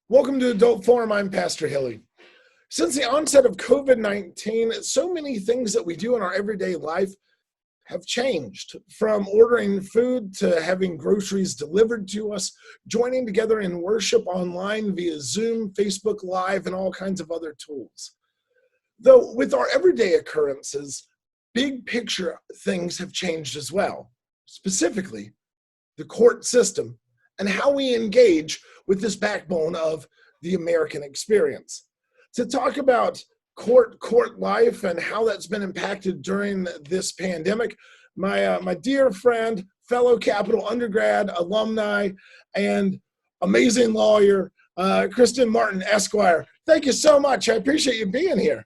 Welcome to Adult Forum. I'm Pastor Hilly. Since the onset of COVID-19, so many things that we do in our everyday life have changed, from ordering food to having groceries delivered to us, joining together in worship online via Zoom, Facebook Live, and all kinds of other tools. Though with our everyday occurrences, big picture things have changed as well, specifically the court system and how we engage with this backbone of the American experience. To talk about court life and how that's been impacted during this pandemic, my dear friend, fellow Capital undergrad, alumni, and amazing lawyer, Krysten Martin Esq. Thank you so much. I appreciate you being here.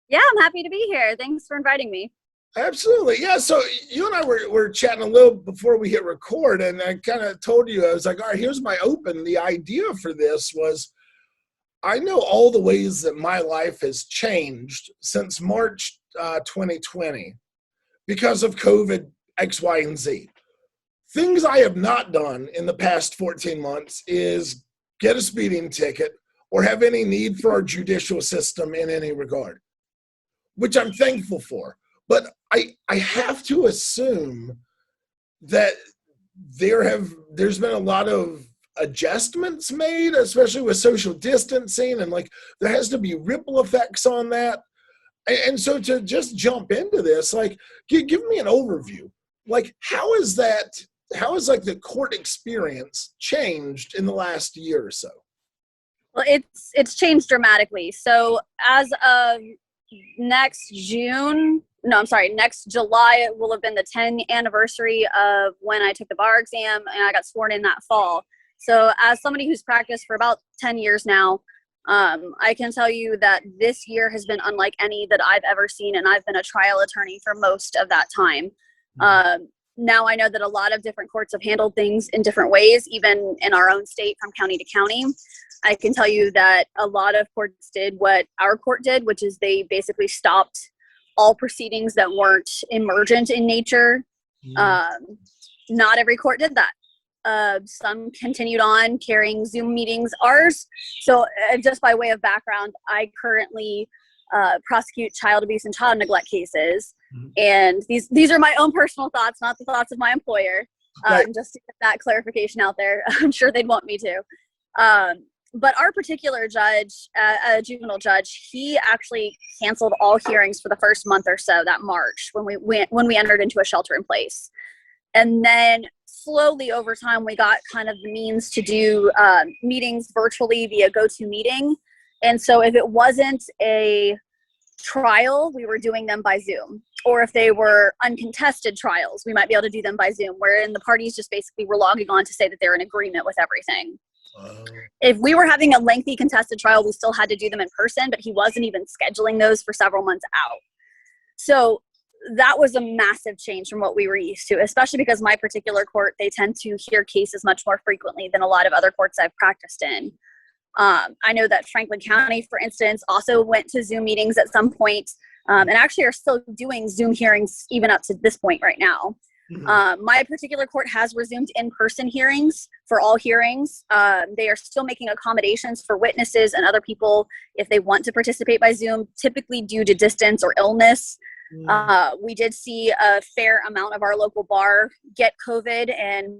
Yeah, I'm happy to be here. Thanks for inviting me. Absolutely. Yeah. So you and I were chatting a little before we hit record, and I kind of told you, I was like, all right, here's my open. The idea for this was, I know all the ways that my life has changed since March 2020 because of COVID, X, Y, and Z. Things I have not done in the past 14 months is get a speeding ticket or have any need for our judicial system in any regard, which I'm thankful for. But I have to assume that there's been a lot of adjustments made, especially with social distancing, and like there has to be ripple effects on that. And so to just jump into this, like give me an overview. Like how is like the court experience changed in the last year or so? Well, it's changed dramatically. So as of next July, it will have been the 10th anniversary of when I took the bar exam and I got sworn in that fall. So as somebody who's practiced for about 10 years now, I can tell you that this year has been unlike any that I've ever seen, and I've been a trial attorney for most of that time. Now I know that a lot of different courts have handled things in different ways, even in our own state from county to county. I can tell you that a lot of courts did what our court did, which is they basically stopped all proceedings that weren't emergent in nature. Not every court did that. Some continued on carrying Zoom meetings. Ours, so just by way of background, I currently prosecute child abuse and child neglect cases. And these are my own personal thoughts, not the thoughts of my employer. Right. Just to get that clarification out there. I'm sure they'd want me to. But our particular judge, a juvenile judge, he actually canceled all hearings for the first month or so that March when we entered into a shelter in place. And then slowly over time, we got kind of the means to do meetings virtually via GoToMeeting. And so if it wasn't a trial, we were doing them by Zoom. Or if they were uncontested trials, we might be able to do them by Zoom, wherein the parties just basically were logging on to say that they're in agreement with everything. If we were having a lengthy contested trial, we still had to do them in person, but he wasn't even scheduling those for several months out. So that was a massive change from what we were used to, especially because my particular court, they tend to hear cases much more frequently than a lot of other courts I've practiced in. I know that Franklin County, for instance, also went to Zoom meetings at some point, and actually are still doing Zoom hearings even up to this point right now. My particular court has resumed in-person hearings for all hearings. They are still making accommodations for witnesses and other people if they want to participate by Zoom, typically due to distance or illness. We did see a fair amount of our local bar get COVID, and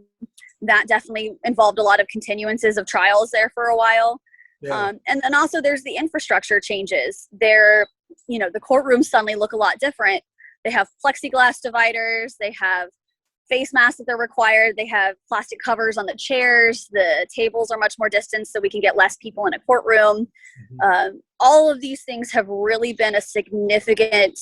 that definitely involved a lot of continuances of trials there for a while. Yeah. And then also there's the infrastructure changes. The courtrooms suddenly look a lot different. They have plexiglass dividers. They have face masks that they're required. They have plastic covers on the chairs. The tables are much more distant so we can get less people in a courtroom. All of these things have really been a significant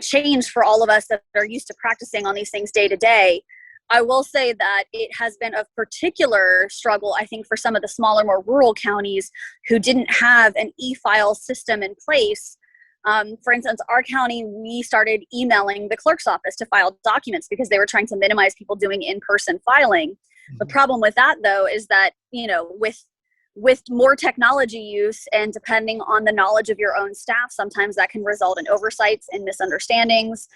change for all of us that are used to practicing on these things day to day. I will say that it has been a particular struggle, I think, for some of the smaller, more rural counties who didn't have an e-file system in place. For instance, our county, we started emailing the clerk's office to file documents because they were trying to minimize people doing in-person filing. The problem with that, though, is that, with more technology use and depending on the knowledge of your own staff, sometimes that can result in oversights and misunderstandings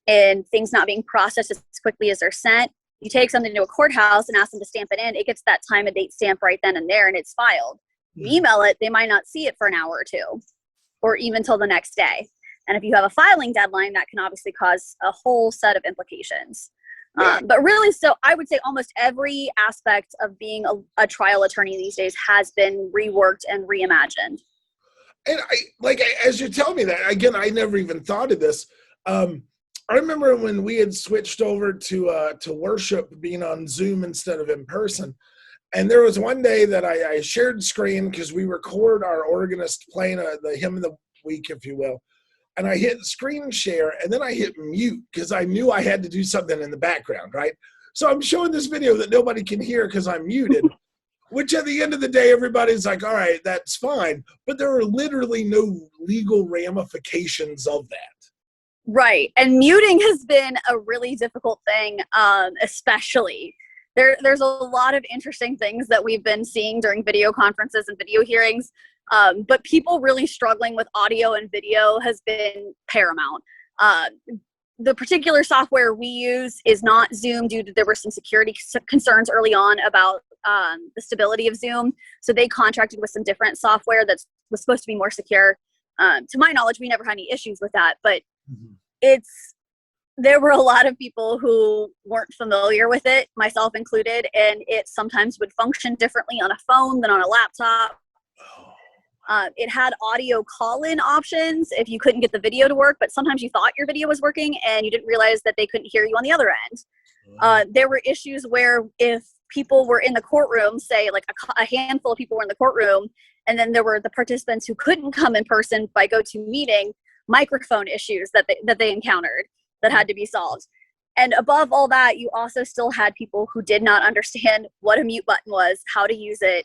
and things not being processed as quickly as they're sent. You take something to a courthouse and ask them to stamp it in, it gets that time and date stamp right then and there, and it's filed. You email it, they might not see it for an hour or two, or even till the next day. And if you have a filing deadline, that can obviously cause a whole set of implications. Yeah. But really, so I would say almost every aspect of being a trial attorney these days has been reworked and reimagined. And as you tell me that, again, I never even thought of this. I remember when we had switched over to worship being on Zoom instead of in person. And there was one day that I shared screen because we record our organist playing the hymn of the week, if you will. And I hit screen share, and then I hit mute because I knew I had to do something in the background, right? So I'm showing this video that nobody can hear because I'm muted, which at the end of the day, everybody's like, all right, that's fine. But there are literally no legal ramifications of that. Right. And muting has been a really difficult thing, especially. There's a lot of interesting things that we've been seeing during video conferences and video hearings, but people really struggling with audio and video has been paramount. The particular software we use is not Zoom due to there were some security concerns early on about the stability of Zoom. So they contracted with some different software that was supposed to be more secure. To my knowledge, we never had any issues with that, but there were a lot of people who weren't familiar with it, myself included, and it sometimes would function differently on a phone than on a laptop. It had audio call-in options if you couldn't get the video to work, but sometimes you thought your video was working and you didn't realize that they couldn't hear you on the other end. There were issues where if people were in the courtroom, say like a handful of people were in the courtroom, and then there were the participants who couldn't come in person by GoToMeeting, microphone issues that they encountered that had to be solved. And above all that, you also still had people who did not understand what a mute button was, how to use it.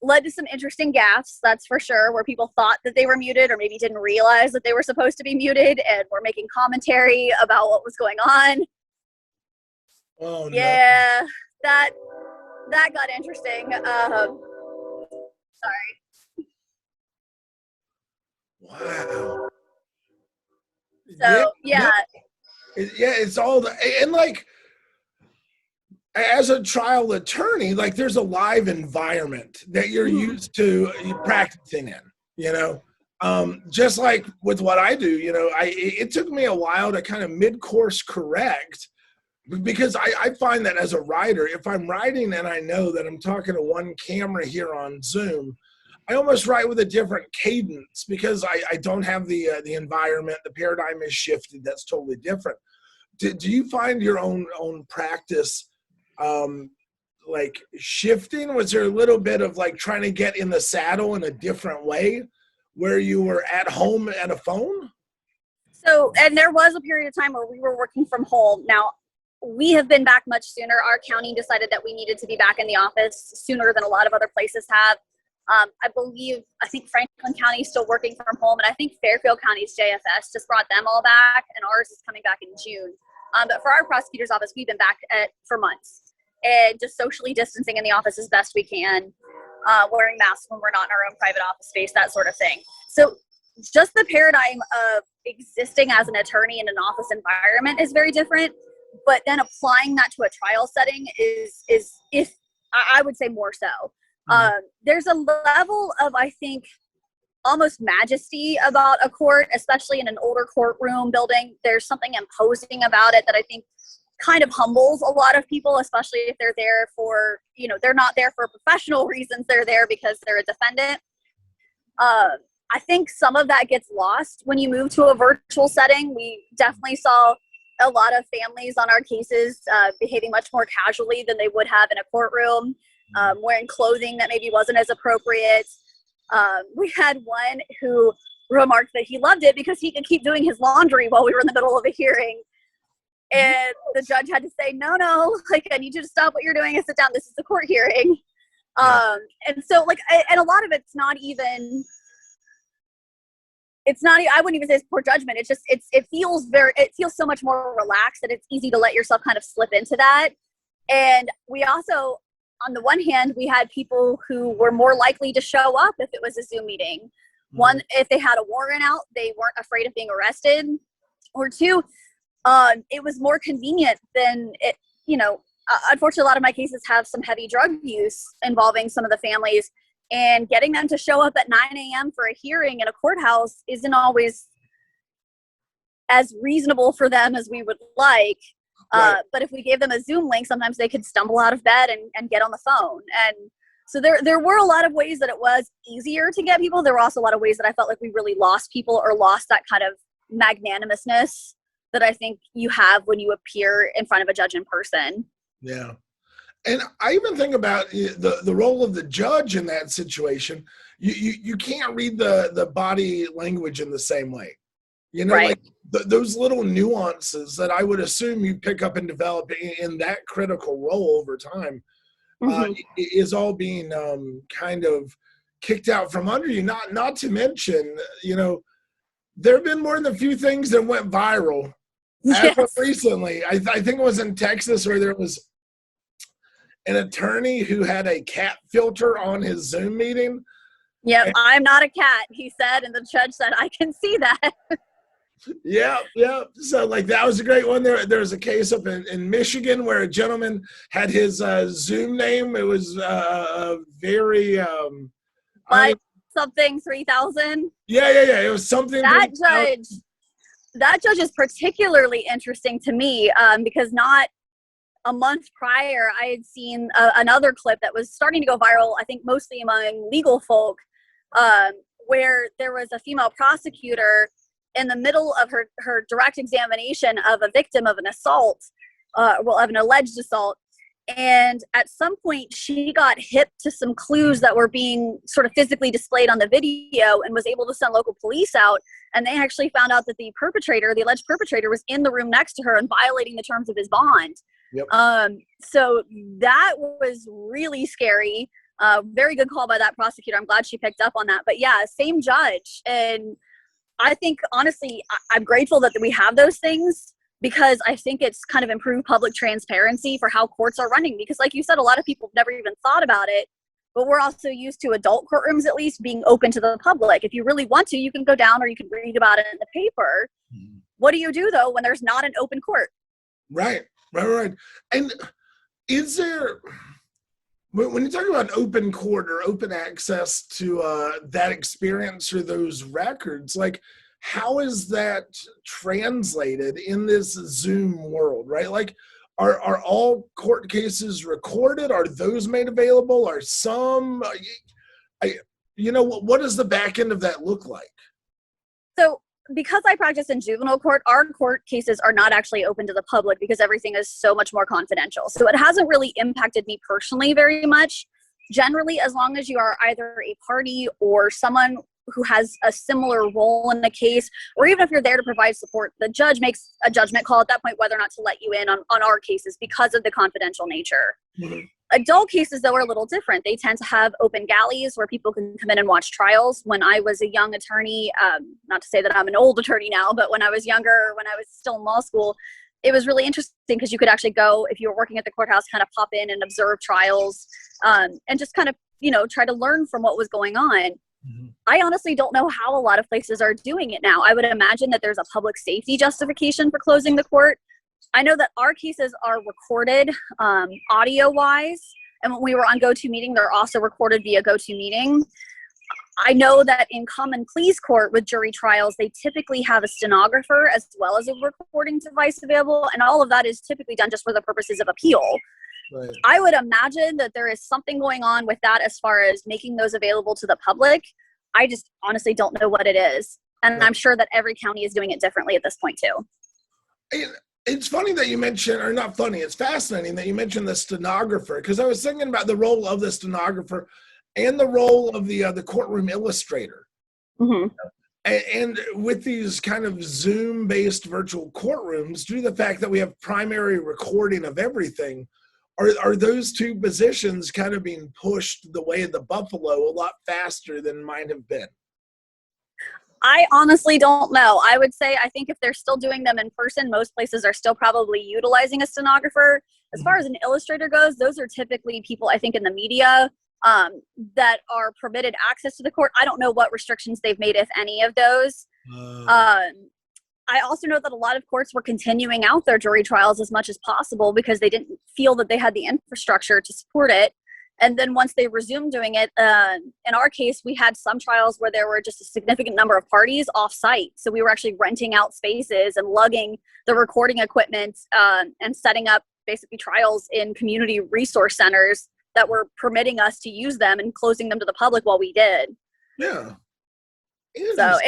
Led to some interesting gaffes, that's for sure, where people thought that they were muted or maybe didn't realize that they were supposed to be muted and were making commentary about what was going on. Oh, yeah, no. that got interesting. Sorry. Wow. So yeah, it's all and like as a trial attorney, like there's a live environment that you're used to practicing in, you know. Just like with what I do, you know, it took me a while to kind of mid-course correct, because I find that as a writer, if I'm writing and I know that I'm talking to one camera here on Zoom, I almost write with a different cadence because I don't have the environment, the paradigm is shifted. That's totally different. Do you find your own practice like shifting? Was there a little bit of like trying to get in the saddle in a different way where you were at home at a phone? So, and there was a period of time where we were working from home. Now, we have been back much sooner. Our county decided that we needed to be back in the office sooner than a lot of other places have. I think Franklin County is still working from home, and I think Fairfield County's JFS just brought them all back, and ours is coming back in June. But for our prosecutor's office, we've been back for months, and just socially distancing in the office as best we can, wearing masks when we're not in our own private office space, that sort of thing. So just the paradigm of existing as an attorney in an office environment is very different, but then applying that to a trial setting is if I would say more so. There's a level of, I think, almost majesty about a court, especially in an older courtroom building. There's something imposing about it that I think kind of humbles a lot of people, especially if they're there for, you know, they're not there for professional reasons. They're there because they're a defendant. I think some of that gets lost when you move to a virtual setting. We definitely saw a lot of families on our cases behaving much more casually than they would have in a courtroom. Wearing clothing that maybe wasn't as appropriate. We had one who remarked that he loved it because he could keep doing his laundry while we were in the middle of a hearing. And the judge had to say, no, like, I need you to stop what you're doing and sit down. This is a court hearing. And so, like, and a lot of it's not even, I wouldn't even say it's poor judgment. It's just, it feels so much more relaxed that it's easy to let yourself kind of slip into that. And we also, on the one hand, we had people who were more likely to show up if it was a Zoom meeting. One, if they had a warrant out, they weren't afraid of being arrested. Or two, it was more convenient than unfortunately, a lot of my cases have some heavy drug use involving some of the families, and getting them to show up at 9 a.m. for a hearing in a courthouse isn't always as reasonable for them as we would like. Right. But if we gave them a Zoom link, sometimes they could stumble out of bed and get on the phone. And so there were a lot of ways that it was easier to get people. There were also a lot of ways that I felt like we really lost people or lost that kind of magnanimousness that I think you have when you appear in front of a judge in person. Yeah. And I even think about the role of the judge in that situation. You can't read the body language in the same way. Right. Like those little nuances that I would assume you pick up and develop in that critical role over time is all being kind of kicked out from under you. Not to mention, there have been more than a few things that went viral. As of recently, I think it was in Texas where there was an attorney who had a cat filter on his Zoom meeting. Yep, I'm not a cat, he said, and the judge said, I can see that. Yeah. So that was a great one. There was a case up in Michigan where a gentleman had his Zoom name. It was very something 3000. Yeah. It was something. That judge is particularly interesting to me because not a month prior, I had seen another clip that was starting to go viral, I think mostly among legal folk, where there was a female prosecutor in the middle of her direct examination of a victim of an assault, of an alleged assault. And at some point, she got hip to some clues that were being sort of physically displayed on the video and was able to send local police out. And they actually found out that the alleged perpetrator, was in the room next to her and violating the terms of his bond. Yep. So that was really scary. Very good call by that prosecutor. I'm glad she picked up on that. But yeah, same judge. And I think, honestly, I'm grateful that we have those things, because I think it's kind of improved public transparency for how courts are running. Because like you said, a lot of people have never even thought about it, but we're also used to adult courtrooms at least being open to the public. If you really want to, you can go down or you can read about it in the paper. Mm-hmm. What do you do, though, when there's not an open court? Right. And is there, when you talk about an open court or open access to that experience or those records, how is that translated in this Zoom world, right? Are all court cases recorded? Are those made available? Are some, what does the back end of that look like? So because I practice in juvenile court, our court cases are not actually open to the public because everything is so much more confidential. So it hasn't really impacted me personally very much. Generally, as long as you are either a party or someone who has a similar role in the case, or even if you're there to provide support, the judge makes a judgment call at that point whether or not to let you in on our cases because of the confidential nature. Mm-hmm. Adult cases, though, are a little different. They tend to have open galleys where people can come in and watch trials. When I was a young attorney, not to say that I'm an old attorney now, but when I was younger, when I was still in law school, it was really interesting because you could actually go, if you were working at the courthouse, kind of pop in and observe trials and just kind of, try to learn from what was going on. Mm-hmm. I honestly don't know how a lot of places are doing it now. I would imagine that there's a public safety justification for closing the court. I know that our cases are recorded audio-wise, and when we were on GoToMeeting, they're also recorded via GoToMeeting. I know that in common pleas court with jury trials, they typically have a stenographer as well as a recording device available, and all of that is typically done just for the purposes of appeal. Right. I would imagine that there is something going on with that as far as making those available to the public. I just honestly don't know what it is, and right. I'm sure that every county is doing it differently at this point too. It's funny that you mentioned, or not funny, it's fascinating that you mentioned the stenographer, because I was thinking about the role of the stenographer and the role of the courtroom illustrator. Mm-hmm. And with these kind of Zoom-based virtual courtrooms, due to the fact that we have primary recording of everything, are those two positions kind of being pushed the way of the buffalo a lot faster than might have been? I honestly don't know. I would say I think if they're still doing them in person, most places are still probably utilizing a stenographer. As far as an illustrator goes, those are typically people, I think, in the media that are permitted access to the court. I don't know what restrictions they've made, if any of those. I also know that a lot of courts were continuing out their jury trials as much as possible because they didn't feel that they had the infrastructure to support it. And then once they resumed doing it, in our case, we had some trials where there were just a significant number of parties off site. So we were actually renting out spaces and lugging the recording equipment and setting up basically trials in community resource centers that were permitting us to use them and closing them to the public while we did. Yeah. So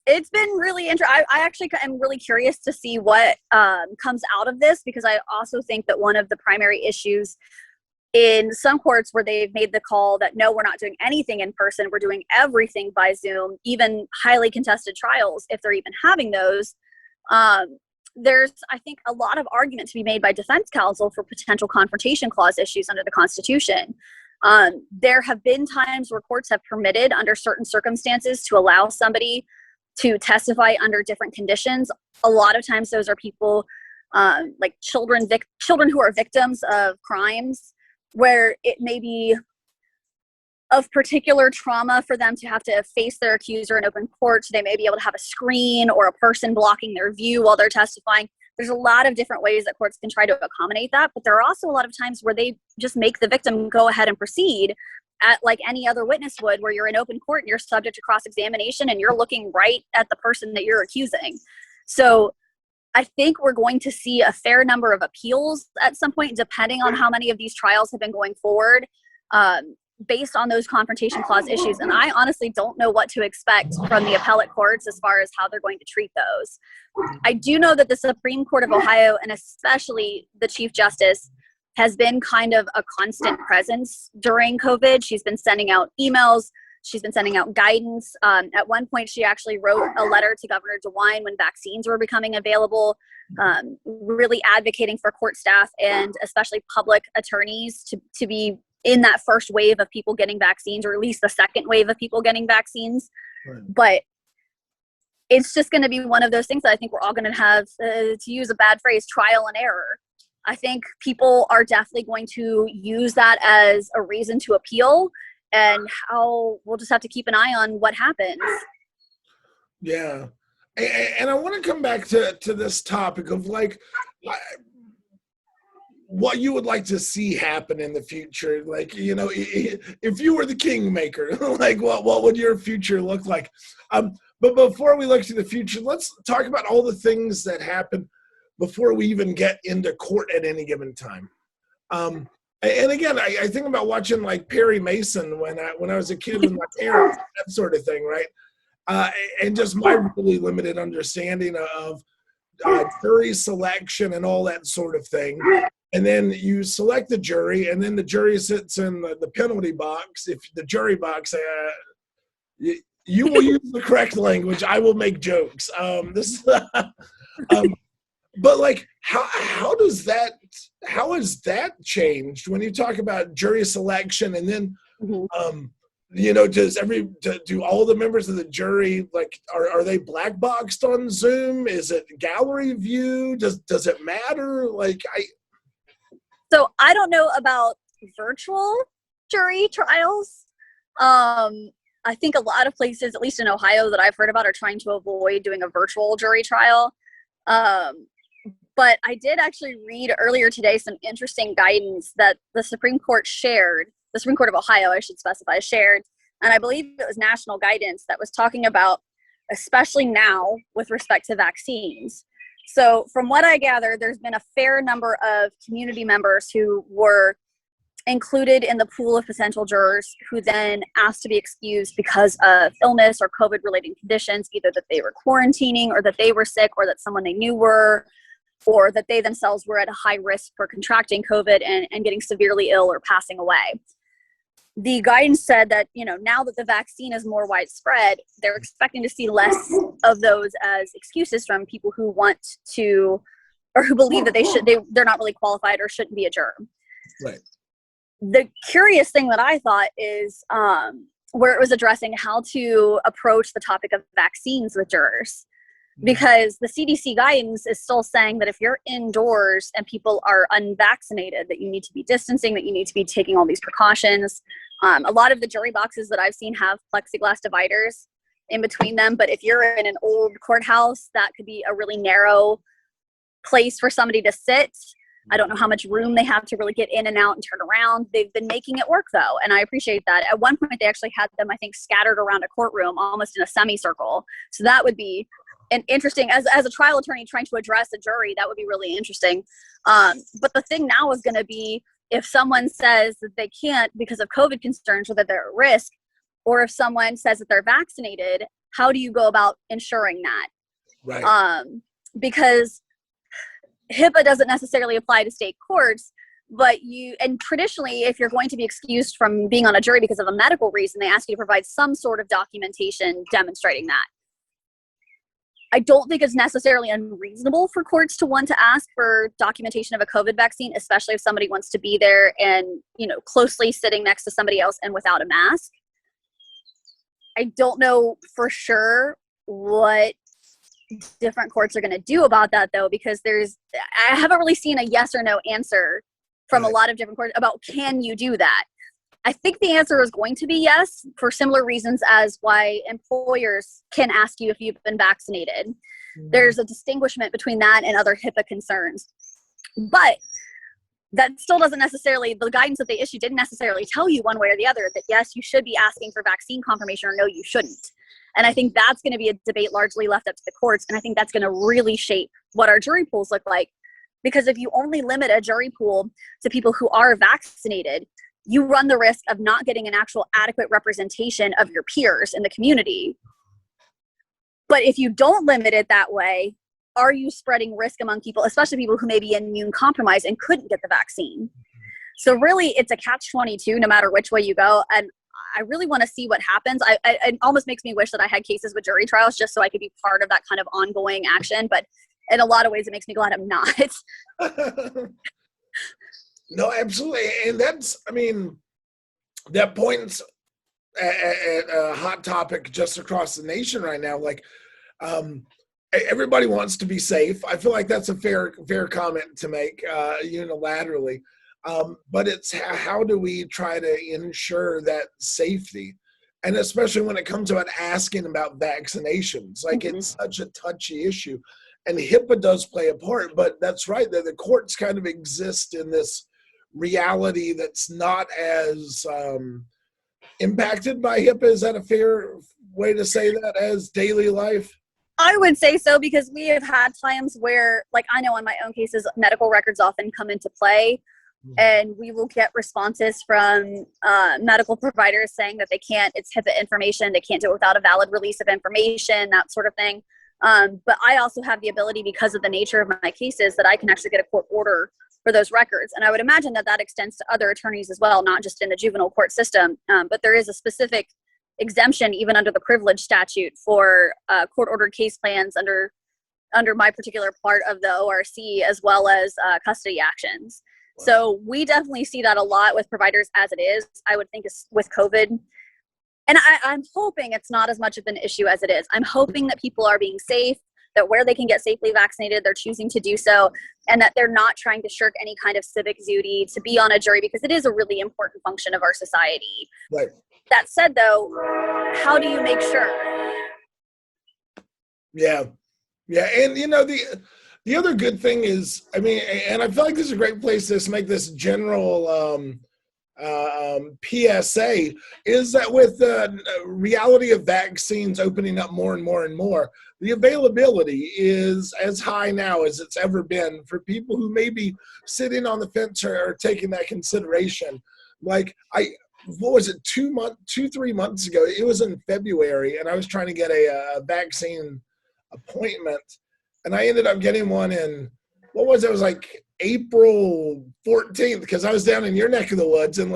it's been really interesting. I actually am really curious to see what comes out of this, because I also think that one of the primary issues in some courts where they've made the call that, no, we're not doing anything in person, we're doing everything by Zoom, even highly contested trials, if they're even having those, there's, I think, a lot of argument to be made by defense counsel for potential confrontation clause issues under the Constitution. There have been times where courts have permitted, under certain circumstances, to allow somebody to testify under different conditions. A lot of times those are people like children who are victims of crimes, where it may be of particular trauma for them to have to face their accuser in open court. So they may be able to have a screen or a person blocking their view while they're testifying. There's a lot of different ways that courts can try to accommodate that, but there are also a lot of times where they just make the victim go ahead and proceed at like any other witness would, where you're in open court and you're subject to cross-examination and you're looking right at the person that you're accusing. So I think we're going to see a fair number of appeals at some point, depending on how many of these trials have been going forward, based on those confrontation clause issues. And I honestly don't know what to expect from the appellate courts as far as how they're going to treat those. I do know that the Supreme Court of Ohio, and especially the Chief Justice, has been kind of a constant presence during COVID. She's been sending out emails. She's been sending out guidance. At one point, she actually wrote a letter to Governor DeWine when vaccines were becoming available, really advocating for court staff and especially public attorneys to be in that first wave of people getting vaccines, or at least the second wave of people getting vaccines. Right. But it's just going to be one of those things that I think we're all going to have, to use a bad phrase, trial and error. I think people are definitely going to use that as a reason to appeal, and how we'll just have to keep an eye on what happens. Yeah. And I want to come back to this topic of like what you would like to see happen in the future. Like, you know, if you were the kingmaker, like what would your future look like? But before we look to the future, let's talk about all the things that happen before we even get into court at any given time. And again, I think about watching like Perry Mason when I was a kid with my parents, that sort of thing, right? And just my really limited understanding of jury selection and all that sort of thing. And then you select the jury, and then the jury sits in the penalty box. If the jury box, you will use the correct language. I will make jokes. But like, how has that changed when you talk about jury selection? And then, you know, do all the members of the jury, like, are they black boxed on Zoom? Is it gallery view? Does it matter? Like, So I don't know about virtual jury trials. I think a lot of places, at least in Ohio that I've heard about, are trying to avoid doing a virtual jury trial. But I did actually read earlier today some interesting guidance that the Supreme Court shared, the Supreme Court of Ohio, I should specify, shared, and I believe it was national guidance that was talking about, especially now with respect to vaccines. So from what I gather, there's been a fair number of community members who were included in the pool of potential jurors who then asked to be excused because of illness or COVID-related conditions, either that they were quarantining or that they were sick or that someone they knew were, or that they themselves were at a high risk for contracting COVID and getting severely ill or passing away. The guidance said that, you know, now that the vaccine is more widespread, they're expecting to see less of those as excuses from people who want to, or who believe that they're not really qualified or shouldn't be a juror. Right. The curious thing that I thought is where it was addressing how to approach the topic of vaccines with jurors. Because the CDC guidance is still saying that if you're indoors and people are unvaccinated, that you need to be distancing, that you need to be taking all these precautions. A lot of the jury boxes that I've seen have plexiglass dividers. in between them. But if you're in an old courthouse, that could be a really narrow place for somebody to sit. I don't know how much room they have to really get in and out and turn around. They've been making it work though, and I appreciate that. At one point, they actually had them, I think, scattered around a courtroom, almost in a semicircle. So that would be an interesting, as a trial attorney trying to address a jury, that would be really interesting. But the thing now is going to be, if someone says that they can't because of COVID concerns or that they're at risk, or if someone says that they're vaccinated, how do you go about ensuring that? Right. Because HIPAA doesn't necessarily apply to state courts, but and traditionally, if you're going to be excused from being on a jury because of a medical reason, they ask you to provide some sort of documentation demonstrating that. I don't think it's necessarily unreasonable for courts to want to ask for documentation of a COVID vaccine, especially if somebody wants to be there and, closely sitting next to somebody else and without a mask. I don't know for sure what different courts are going to do about that though, because I haven't really seen a yes or no answer from a lot of different courts about, can you do that? I think the answer is going to be yes, for similar reasons as why employers can ask you if you've been vaccinated. Mm-hmm. There's a distinguishment between that and other HIPAA concerns. But that still doesn't necessarily, the guidance that they issued didn't necessarily tell you one way or the other that yes, you should be asking for vaccine confirmation, or no, you shouldn't. And I think that's going to be a debate largely left up to the courts. And I think that's going to really shape what our jury pools look like. Because if you only limit a jury pool to people who are vaccinated, you run the risk of not getting an actual adequate representation of your peers in the community. But if you don't limit it that way, are you spreading risk among people, especially people who may be immune compromised and couldn't get the vaccine? So really, it's a catch-22 no matter which way you go. And I really want to see what happens. It almost makes me wish that I had cases with jury trials just so I could be part of that kind of ongoing action. But in a lot of ways, it makes me glad I'm not. No, absolutely. And that points at a hot topic just across the nation right now. Like, everybody wants to be safe. I feel like that's a fair comment to make unilaterally. But it's how do we try to ensure that safety? And especially when it comes about asking about vaccinations, like mm-hmm. It's such a touchy issue. And HIPAA does play a part, but that's right, that the courts kind of exist in this reality that's not as impacted by HIPAA. Is that a fair way to say that, as daily life? I would say so, because we have had times where, like, I know in my own cases, medical records often come into play, and we will get responses from medical providers saying that it's HIPAA information, they can't do it without a valid release of information, that sort of thing. But I also have the ability, because of the nature of my cases, that I can actually get a court order for those records. And I would imagine that extends to other attorneys as well, not just in the juvenile court system. But there is a specific exemption, even under the privilege statute, for court-ordered case plans under my particular part of the ORC, as well as custody actions. Wow. So we definitely see that a lot with providers as it is. I would think with COVID. And I'm hoping it's not as much of an issue as it is. I'm hoping that people are being safe, that where they can get safely vaccinated, they're choosing to do so, and that they're not trying to shirk any kind of civic duty to be on a jury, because it is a really important function of our society. Right. That said, though, how do you make sure? Yeah. And the other good thing is, and I feel like this is a great place to make this general PSA, is that with the reality of vaccines opening up more and more and more, the availability is as high now as it's ever been for people who may be sitting on the fence or taking that consideration. Like, what was it, 3 months ago? It was in February, and I was trying to get a vaccine appointment, and I ended up getting one in, what was it? It was like April 14th, because I was down in your neck of the woods, and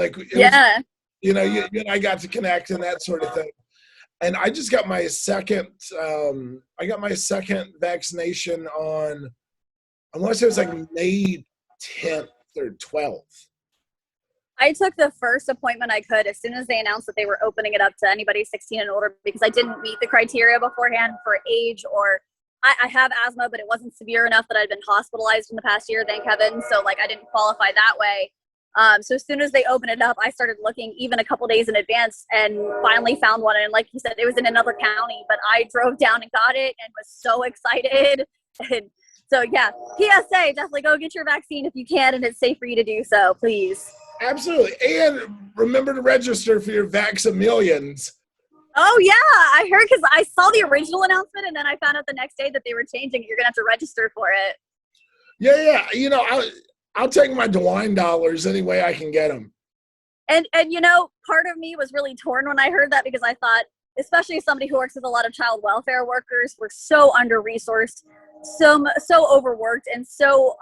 you and I got to connect and that sort of thing. And I just got my second vaccination on, I want to say it was like May 10th or 12th. I took the first appointment I could as soon as they announced that they were opening it up to anybody 16 and older, because I didn't meet the criteria beforehand for age, or I have asthma, but it wasn't severe enough that I'd been hospitalized in the past year, thank heaven. So I didn't qualify that way. So as soon as they opened it up, I started looking even a couple days in advance and finally found one. And like you said, it was in another county, but I drove down and got it and was so excited. And so, yeah, PSA, definitely go get your vaccine if you can, and it's safe for you to do so, please. Absolutely. And remember to register for your Vax-A-Millions. Oh, yeah, I heard, because I saw the original announcement, and then I found out the next day that they were changing it. You're going to have to register for it. Yeah. You know, I'll take my DeWine dollars any way I can get them. And you know, part of me was really torn when I heard that, because I thought, especially as somebody who works with a lot of child welfare workers, we're so under-resourced, so overworked, and so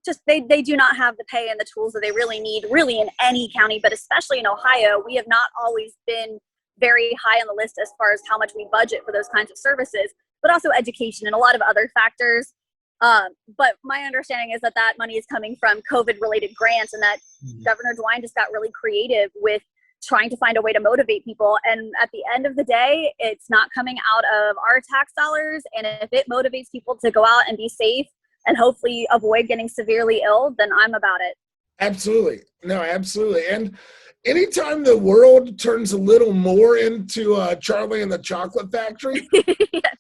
just they do not have the pay and the tools that they really need, really in any county, but especially in Ohio. We have not always been very high on the list as far as how much we budget for those kinds of services, but also education and a lot of other factors. But my understanding is that money is coming from COVID-related grants, and that Governor DeWine just got really creative with trying to find a way to motivate people. And at the end of the day, it's not coming out of our tax dollars. And if it motivates people to go out and be safe and hopefully avoid getting severely ill, then I'm about it. Absolutely. No, absolutely. And anytime the world turns a little more into Charlie and the Chocolate Factory, Yes.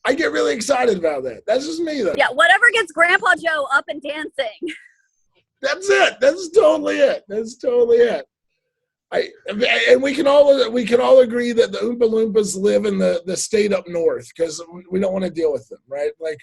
I get really excited about that. That's just me, though. Yeah, whatever gets Grandpa Joe up and dancing. That's it. That's totally it. That's totally it. And we can all agree that the Oompa Loompas live in the state up north, because we don't want to deal with them, right? Like,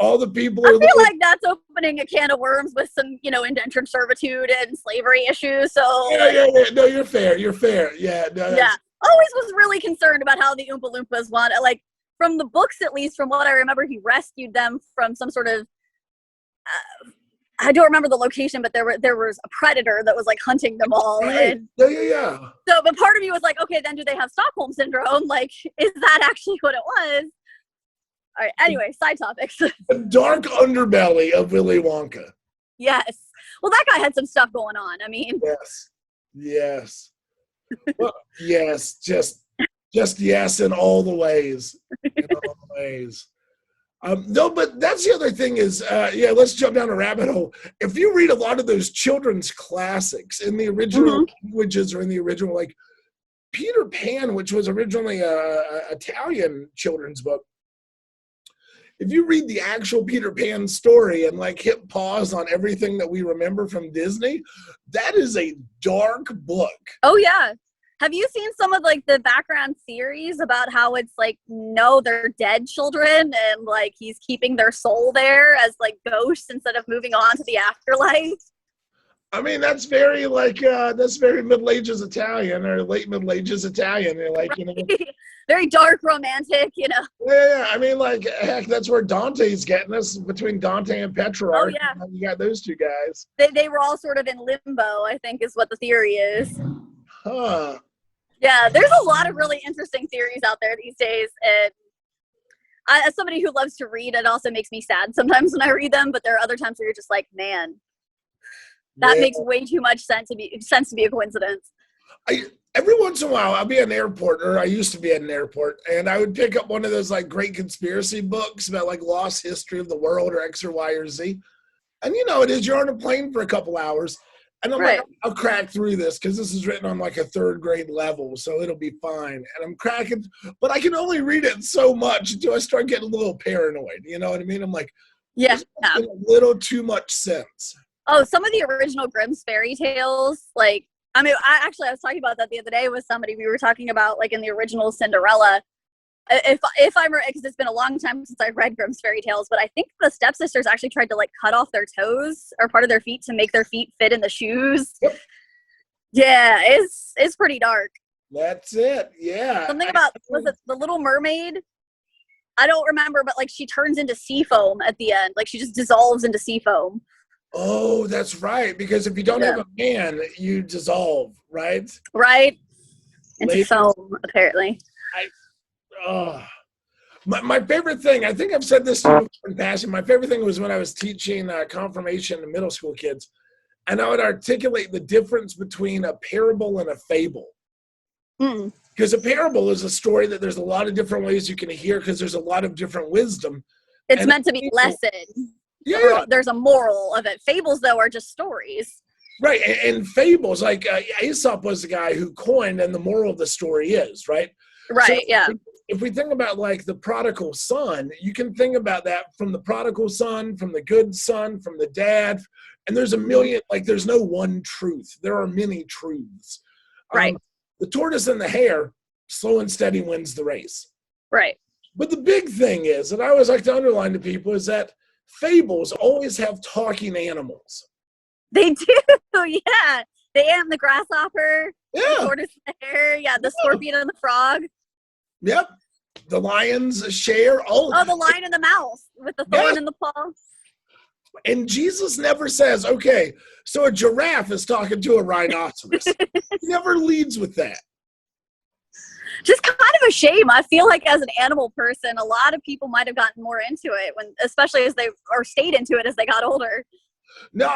all the people I feel like that's opening a can of worms with some, indentured servitude and slavery issues. So yeah. No, you're fair. Yeah. No, yeah. Always was really concerned about how the Oompa Loompas want, like, from the books, at least from what I remember, he rescued them from some sort of, I don't remember the location, but there was a predator that was like hunting them all. Right. And yeah. so, but part of me was like, okay, then do they have Stockholm syndrome? Like, is that actually what it was? All right. Anyway, side topics. The dark underbelly of Willy Wonka. Yes. Well, that guy had some stuff going on. I mean. Yes. Well, yes. Just yes in all the ways. No, but that's the other thing is, let's jump down a rabbit hole. If you read a lot of those children's classics in the original languages, or in the original, like Peter Pan, which was originally a Italian children's book, if you read the actual Peter Pan story and like hit pause on everything that we remember from Disney, that is a dark book. Oh, yeah. Have you seen some of like the background theories about how it's like, no, they're dead children, and like he's keeping their soul there as like ghosts instead of moving on to the afterlife? I mean, that's very that's very Middle Ages Italian, or late Middle Ages Italian. You're like, right. Very dark, romantic, Yeah, I mean, like, heck, that's where Dante's getting us, between Dante and Petrarch. Oh, yeah. You got those two guys. They were all sort of in limbo, I think, is what the theory is. Huh. Yeah, there's a lot of really interesting theories out there these days, and as somebody who loves to read, it also makes me sad sometimes when I read them, but there are other times where you're just like, man, that makes way too much sense to be a coincidence. Every once in a while, I'll be at an airport, or I used to be at an airport, and I would pick up one of those like great conspiracy books about like lost history of the world, or X or Y or Z. And it is, you're on a plane for a couple hours, and I'm like, I'll crack through this, because this is written on like a 3rd grade level, so it'll be fine. And I'm cracking, but I can only read it so much until I start getting a little paranoid. You know what I mean? I'm like, yeah, a little too much sense. Oh, some of the original Grimm's fairy tales, like, I mean, I was talking about that the other day with somebody. We were talking about, like, in the original Cinderella, if I'm right, because it's been a long time since I've read Grimm's fairy tales, but I think the stepsisters actually tried to, like, cut off their toes or part of their feet to make their feet fit in the shoes. Yep. Yeah, it's pretty dark. That's it, yeah. Something about, was it The Little Mermaid? I don't remember, but, like, she turns into sea foam at the end. Like, she just dissolves into sea foam. Oh, that's right. Because if you don't have a man, you dissolve, right? Right. Into foam, apparently. My favorite thing, I think I've said this to you in passing, my favorite thing was when I was teaching confirmation to middle school kids, and I would articulate the difference between a parable and a fable. Because a parable is a story that there's a lot of different ways you can hear, because there's a lot of different wisdom. It's meant to be lesson. Yeah. There's a moral of it. Fables, though, are just stories. Right. And fables, like Aesop was the guy who coined, and the moral of the story is, right? Right, So yeah. if we think about like the prodigal son, you can think about that from the prodigal son, from the good son, from the dad. And there's a million, like there's no one truth. There are many truths. Right. The tortoise and the hare, slow and steady wins the race. Right. But the big thing is, and I always like to underline to people, is that fables always have talking animals. They do, yeah. The ant and the grasshopper, the tortoise and the hare, the scorpion and the frog. Yep. The lions share all of the lion and the mouse with the thorn in the paw. And Jesus never says, okay, so a giraffe is talking to a rhinoceros. He never leads with that. Just kind of a shame. I feel like as an animal person, a lot of people might have gotten more into it, especially as they stayed into it as they got older. No,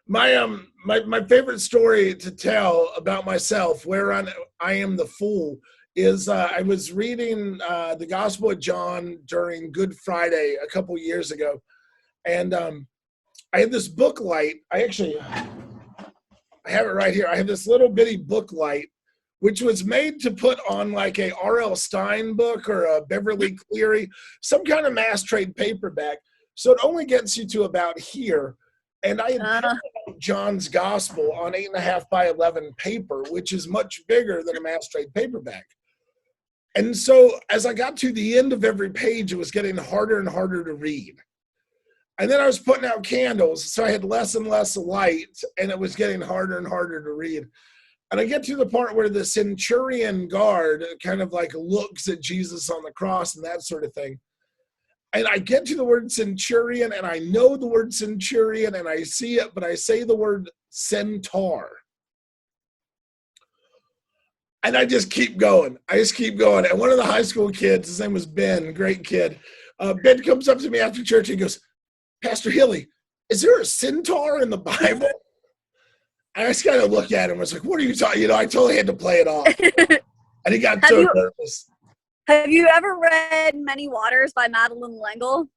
my favorite story to tell about myself, wherein I am the fool, is I was reading the Gospel of John during Good Friday a couple years ago, and I had this book light. I have it right here. I have this little bitty book light, which was made to put on like a R.L. Stine book or a Beverly Cleary, some kind of mass trade paperback. So it only gets you to about here. And I had printed out John's Gospel on 8.5 by 11 paper, which is much bigger than a mass trade paperback. And so as I got to the end of every page, it was getting harder and harder to read. And then I was putting out candles, so I had less and less light, and it was getting harder and harder to read. And I get to the part where the centurion guard kind of like looks at Jesus on the cross and that sort of thing. And I get to the word centurion, and I know the word centurion, and I see it, but I say the word centaur. And I just keep going. And one of the high school kids, his name was Ben, great kid. Ben comes up to me after church and he goes, Pastor Hilly, is there a centaur in the Bible? And I just kind of looked at him and was like, what are you talking? I totally had to play it off. And he got so nervous. Have you ever read Many Waters by Madeleine L'Engle?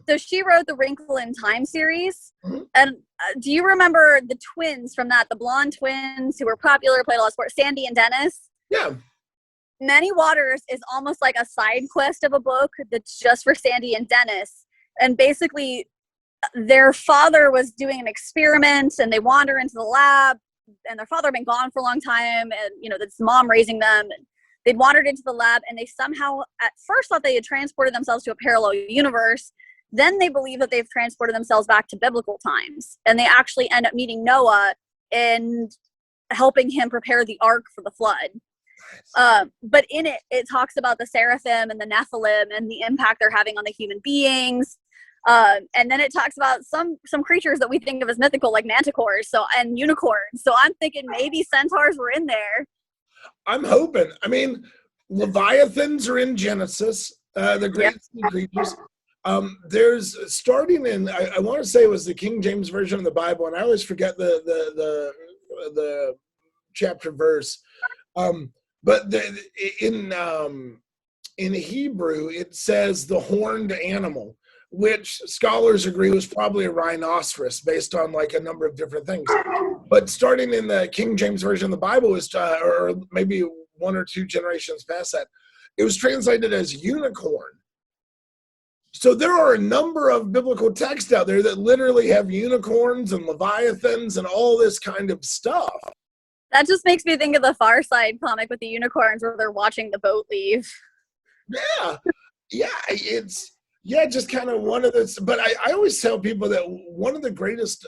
So she wrote the Wrinkle in Time series. And do you remember the twins from that? The blonde twins who were popular, played a lot of sports, Sandy and Dennis? Yeah. Many Waters is almost like a side quest of a book that's just for Sandy and Dennis. And basically, their father was doing an experiment, and they wander into the lab, and their father had been gone for a long time, and, this mom raising them. And they'd wandered into the lab, and they somehow at first thought they had transported themselves to a parallel universe. Then they believe that they've transported themselves back to biblical times. And they actually end up meeting Noah and helping him prepare the ark for the flood. But in it, it talks about the seraphim and the Nephilim and the impact they're having on the human beings. And then it talks about some creatures that we think of as mythical, like manticores and unicorns. So I'm thinking maybe centaurs were in there. I'm hoping. I mean, Leviathans are in Genesis, the great sea creatures. There's starting in, I want to say it was the King James Version of the Bible, and I always forget the chapter verse. But in Hebrew, it says the horned animal, which scholars agree was probably a rhinoceros based on like a number of different things. But starting in the King James Version of the Bible, or maybe one or two generations past that, it was translated as unicorn. So there are a number of biblical texts out there that literally have unicorns and leviathans and all this kind of stuff. That just makes me think of the Far Side comic with the unicorns where they're watching the boat leave. It's just kind of one of those. But I always tell people that one of the greatest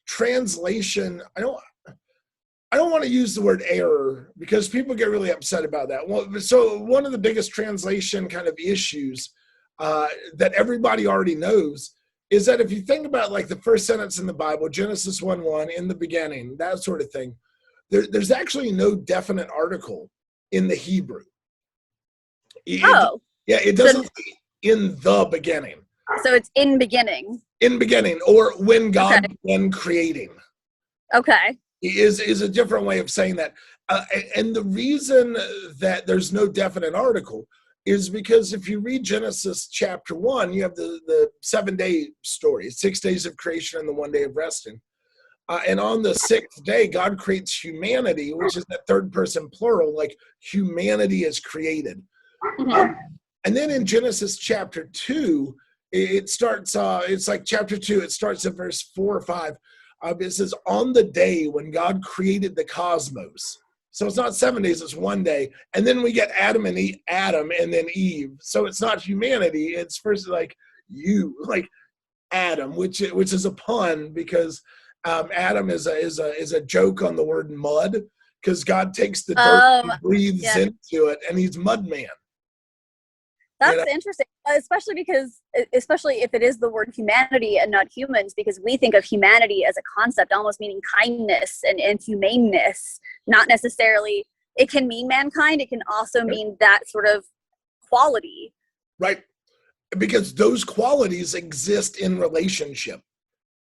translation, I don't want to use the word error because people get really upset about that. Well, so one of the biggest translation kind of issues that everybody already knows is that if you think about like the first sentence in the Bible, Genesis 1:1, in the beginning, that sort of thing, there's actually no definite article in the Hebrew. It doesn't say in the beginning. So it's in beginning. In beginning, or when God began creating. Okay. Is a different way of saying that. And the reason that there's no definite article is because if you read Genesis chapter 1, you have the 7-day story, 6 days of creation and the 1 day of resting. And on the 6th day, God creates humanity, which is the third person plural, like humanity is created. Mm-hmm. And then in Genesis chapter 2, it starts, it's like chapter 2, it starts at verse 4 or 5. It says, on the day when God created the cosmos. So it's not 7 days, it's 1 day. And then we get Adam and then Eve. So it's not humanity, it's first like you, like Adam, which is a pun because Adam is a joke on the word mud, because God takes the dirt and breathes into it, and he's mud man. That's interesting, especially if it is the word humanity and not humans, because we think of humanity as a concept almost meaning kindness and humaneness, not necessarily. It can mean mankind. It can also mean that sort of quality. Right. Because those qualities exist in relationship.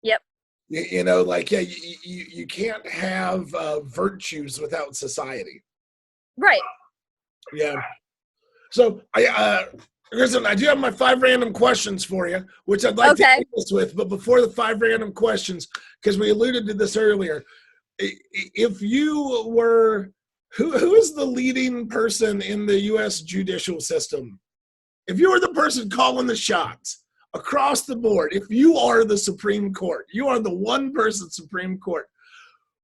Yep. You know, like, you can't have virtues without society. Right. Yeah. So Krysten, I do have my 5 random questions for you, which I'd like to end this with. But before the 5 random questions, because we alluded to this earlier, if you were, who is the leading person in the U.S. judicial system? If you were the person calling the shots across the board, if you are the Supreme Court, you are the one-person Supreme Court,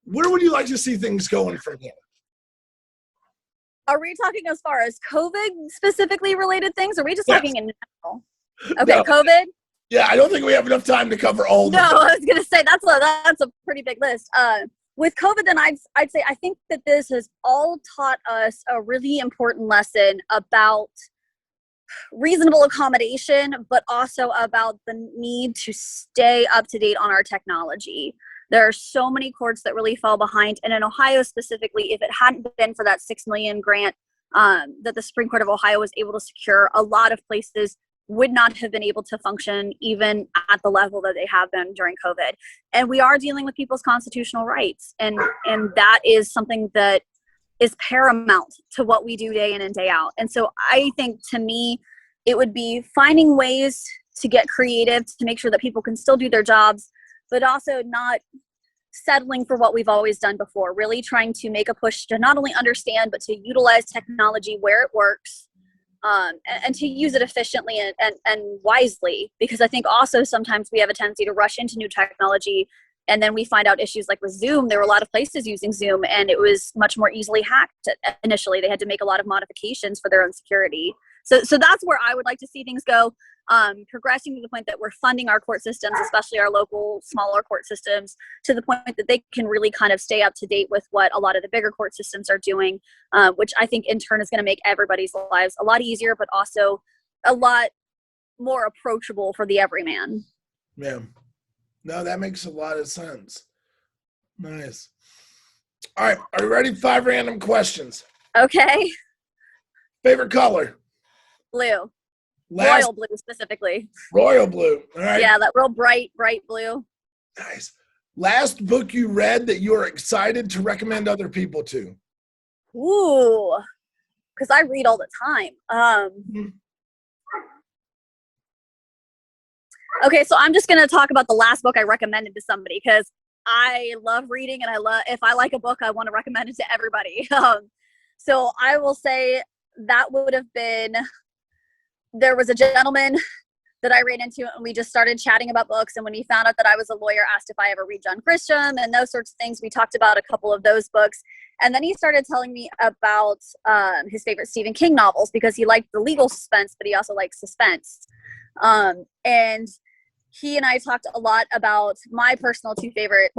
where would you like to see things going from here? Are we talking as far as COVID specifically related things? Or are we just talking in general? Okay, no. COVID? Yeah, I don't think we have enough time to cover all of them. No, I was going to say, that's a pretty big list. With COVID, then I'd say I think that this has all taught us a really important lesson about reasonable accommodation, but also about the need to stay up to date on our technology. There are so many courts that really fell behind. And in Ohio specifically, if it hadn't been for that $6 million grant that the Supreme Court of Ohio was able to secure, a lot of places would not have been able to function even at the level that they have been during COVID. And we are dealing with people's constitutional rights. And that is something that is paramount to what we do day in and day out. And so I think, to me, it would be finding ways to get creative to make sure that people can still do their jobs, but also not settling for what we've always done before, really trying to make a push to not only understand, but to utilize technology where it works, and to use it efficiently and wisely. Because I think also sometimes we have a tendency to rush into new technology, and then we find out issues like with Zoom. There were a lot of places using Zoom, and it was much more easily hacked initially. They had to make a lot of modifications for their own security. So that's where I would like to see things go, progressing to the point that we're funding our court systems, especially our local, smaller court systems, to the point that they can really kind of stay up to date with what a lot of the bigger court systems are doing, which I think in turn is going to make everybody's lives a lot easier, but also a lot more approachable for the everyman. Yeah. No, that makes a lot of sense. Nice. All right. Are you ready? 5 random questions. Okay. Favorite color? Blue. Royal blue specifically. Royal blue. All right. Yeah, that real bright blue. Nice. Last book you read that you are excited to recommend other people to? Ooh, because I read all the time. Okay, so I'm just going to talk about the last book I recommended to somebody, because I love reading, and if I like a book, I want to recommend it to everybody. So I will say that would have been, there was a gentleman that I ran into, and we just started chatting about books. And when he found out that I was a lawyer, asked if I ever read John Grisham and those sorts of things. We talked about a couple of those books. And then he started telling me about his favorite Stephen King novels, because he liked the legal suspense, but he also likes suspense. And he and I talked a lot about my personal 3 favorite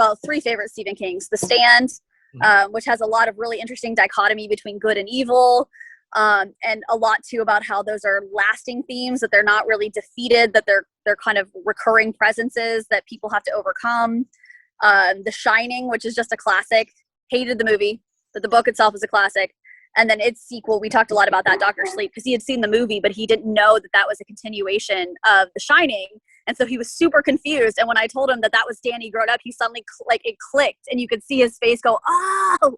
Stephen Kings. The Stand, which has a lot of really interesting dichotomy between good and evil, and a lot too about how those are lasting themes, that they're not really defeated, that they're kind of recurring presences that people have to overcome. The Shining, which is just a classic. Hated the movie, but the book itself is a classic. And then its sequel, we talked a lot about that, Dr. Sleep, because he had seen the movie, but he didn't know that was a continuation of The Shining. And so he was super confused. And when I told him that was Danny grown up, he suddenly, it clicked, and you could see his face go, oh!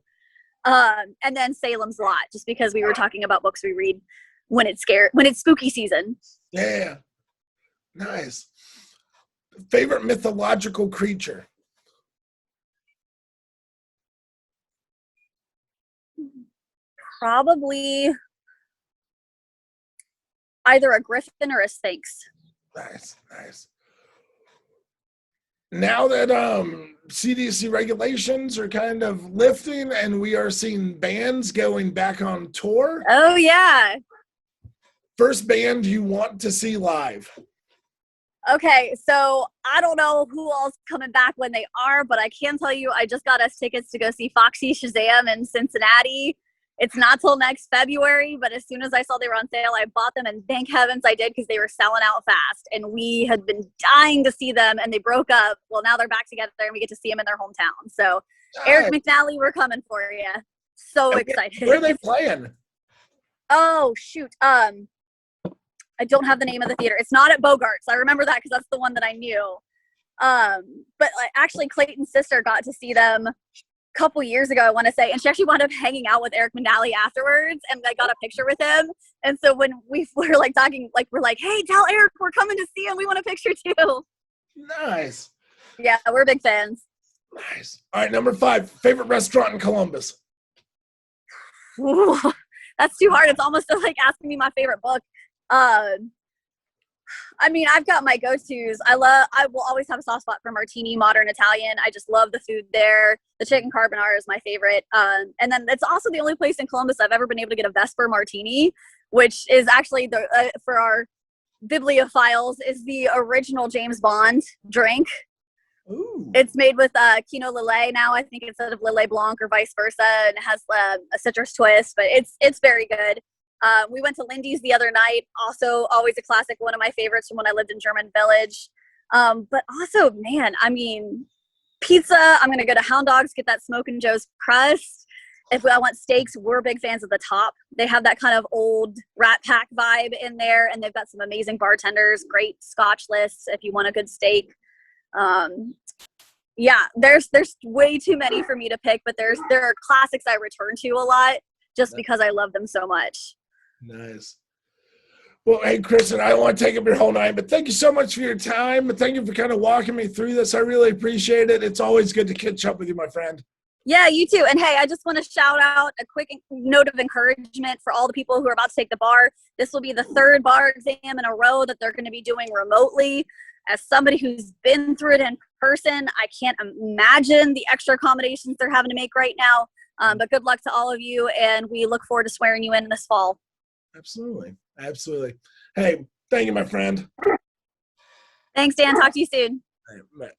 And then Salem's Lot, just because we were talking about books we read. when it's spooky season. Yeah. Nice. Favorite mythological creature? Probably either a griffin or a sphinx. Nice. Now that CDC regulations are kind of lifting and we are seeing bands going back on tour. Oh, yeah. First band you want to see live? Okay, so I don't know who all's coming back when they are, but I can tell you I just got us tickets to go see Foxy Shazam in Cincinnati. It's not till next February, but as soon as I saw they were on sale, I bought them, and thank heavens I did because they were selling out fast. And we had been dying to see them, and they broke up. Well, now they're back together, and we get to see them in their hometown. So, Eric McNally, we're coming for you. So excited. Where are they playing? Oh, shoot. I don't have the name of the theater. It's not at Bogart's. I remember that because that's the one that I knew. But actually, Clayton's sister got to see them couple years ago, I want to say, and she actually wound up hanging out with Eric McNally afterwards, and I got a picture with him. And so when we were like talking, like we're like, hey, tell Eric we're coming to see him, we want a picture too. Nice. Yeah, we're big fans. Nice. All right, number 5, favorite restaurant in Columbus? Ooh, that's too hard. It's almost like asking me my favorite book. I mean, I've got my go-tos. I will always have a soft spot for Martini, modern Italian. I just love the food there. The chicken carbonara is my favorite. And then it's also the only place in Columbus I've ever been able to get a Vesper Martini, which is actually for our bibliophiles, is the original James Bond drink. Ooh. It's made with Quino Lillet now, I think, instead of Lillet Blanc or vice versa, and it has a citrus twist, but it's very good. We went to Lindy's the other night, also always a classic, one of my favorites from when I lived in German Village. But also, man, I mean, pizza, I'm going to go to Hound Dogs, get that Smokin' Joe's crust. If I want steaks, we're big fans of the Top. They have that kind of old Rat Pack vibe in there, and they've got some amazing bartenders, great Scotch lists if you want a good steak. Yeah, there's way too many for me to pick, but there are classics I return to a lot just because I love them so much. Nice. Well, hey, Krysten, I don't want to take up your whole night, but thank you so much for your time. And thank you for kind of walking me through this. I really appreciate it. It's always good to catch up with you, my friend. Yeah, you too. And hey, I just want to shout out a quick note of encouragement for all the people who are about to take the bar. This will be the 3rd bar exam in a row that they're going to be doing remotely. As somebody who's been through it in person, I can't imagine the extra accommodations they're having to make right now. But good luck to all of you, and we look forward to swearing you in this fall. Absolutely. Absolutely. Hey, thank you, my friend. Thanks, Dan. Talk to you soon. All right, bye.